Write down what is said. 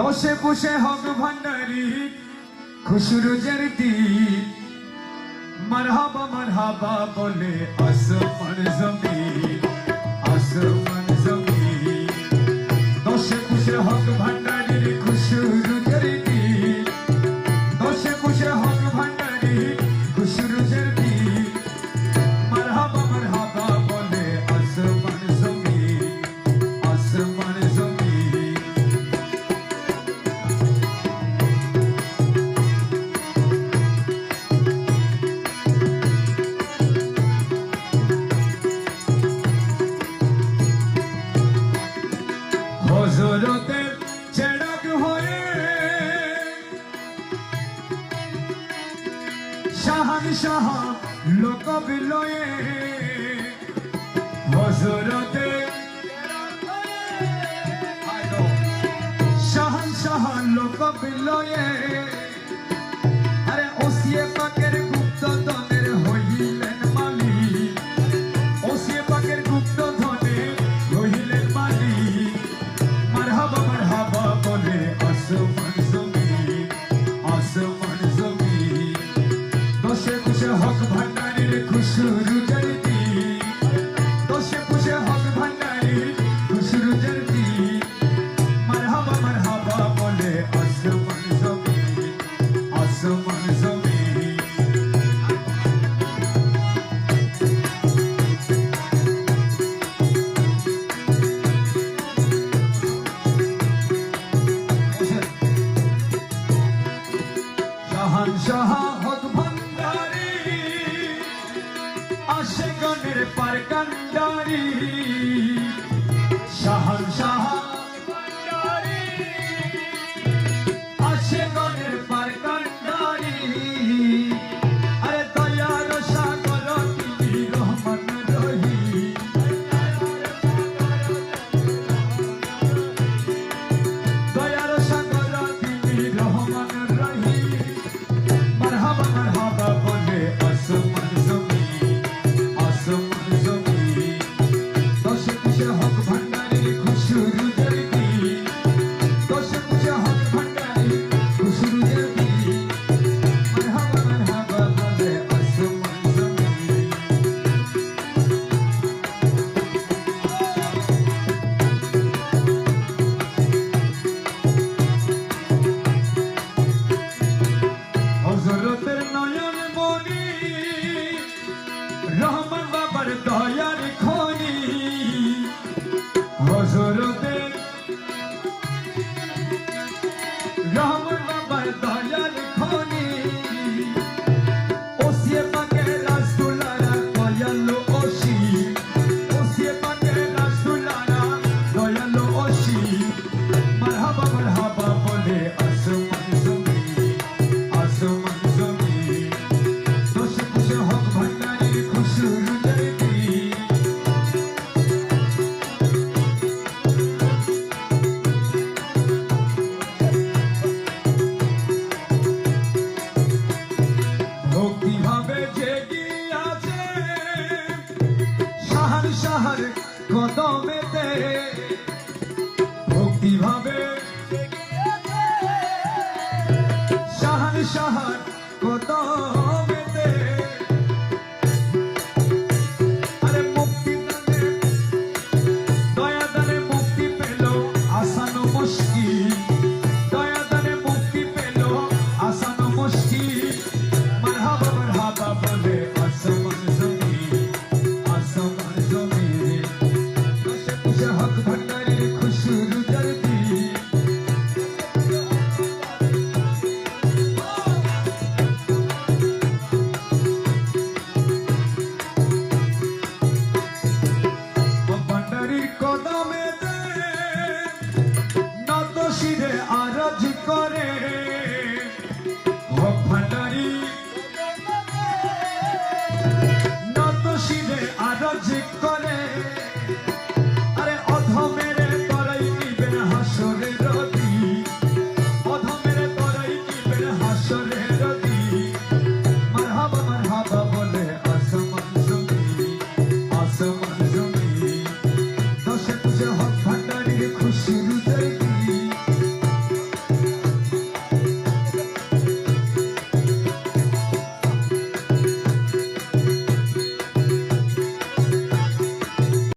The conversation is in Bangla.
দশে পুষে হক ভান্ডারি খুশরুজের দিন মারহাবা বলে আসমান জমিন আসমান জমিন দশে পুষে হক ভান্ডারির খুশরুজের দিন দশে পুষে হক ভান্ডারি খুশরুজের দিন মারহাবা বলে আসমান জমিন আসমান জমিন হযরতের চেরাগ হয়ে শাহানশাহ লোক বিলয়ে হযরতের শাহানশাহ লোক বিলয়ে আরে ওসিয়ে পাকের গুপ্ত ধনের হইলেন মালিক ওসিয়ে পাকের গুপ্ত ধনে হইলেন মালিক মারহাবা বলে আসমান জমিন আসমান জমিন দশে পুষে হক ভান্ডারির খুশরুজের দিন দশে পুষে হক ভান্ডারির খুশরুজের দিন মারহাবা বলে আসমান জমিন আসমান জমিন শাহানশাহ হক ভান্ডারি আশিকানের পার কান্ডারি শাহানশাহ ভান্ডারি আশিকানের পার কান্ডারি আরে দয়ার সাগর তিনি রহমান রহিম দয়ার সাগর তিনি রহমান রহিম মারহাবা বলে আসমান জমিন আসমান জমিন দশে পুষে হক ভান্ডারির খুশরুজের দিন দশে পুষে হক ভান্ডারির খুশরুজের দিন মারহাবা বলে আসমান জমিন হযরতের নয়ন মনি রহমান বাবার দয়ার খনি হযরতের রহমান বাবার দয়ার খনি ওসিয়ে পাকের রাসূলারা দয়ালু ওসি ওসিয়ে পাকের রাসূলারা দয়ালু ওসি মারহাবা বলে আসমান জমিন আসমান জমিন দশে পুষে হক ভান্ডারির খুশরুজের দিন ভক্তিভাবে জেগিয়াছে শাহানশাহর কদমেতে ভক্তিভাবে শাহানশাহর কদম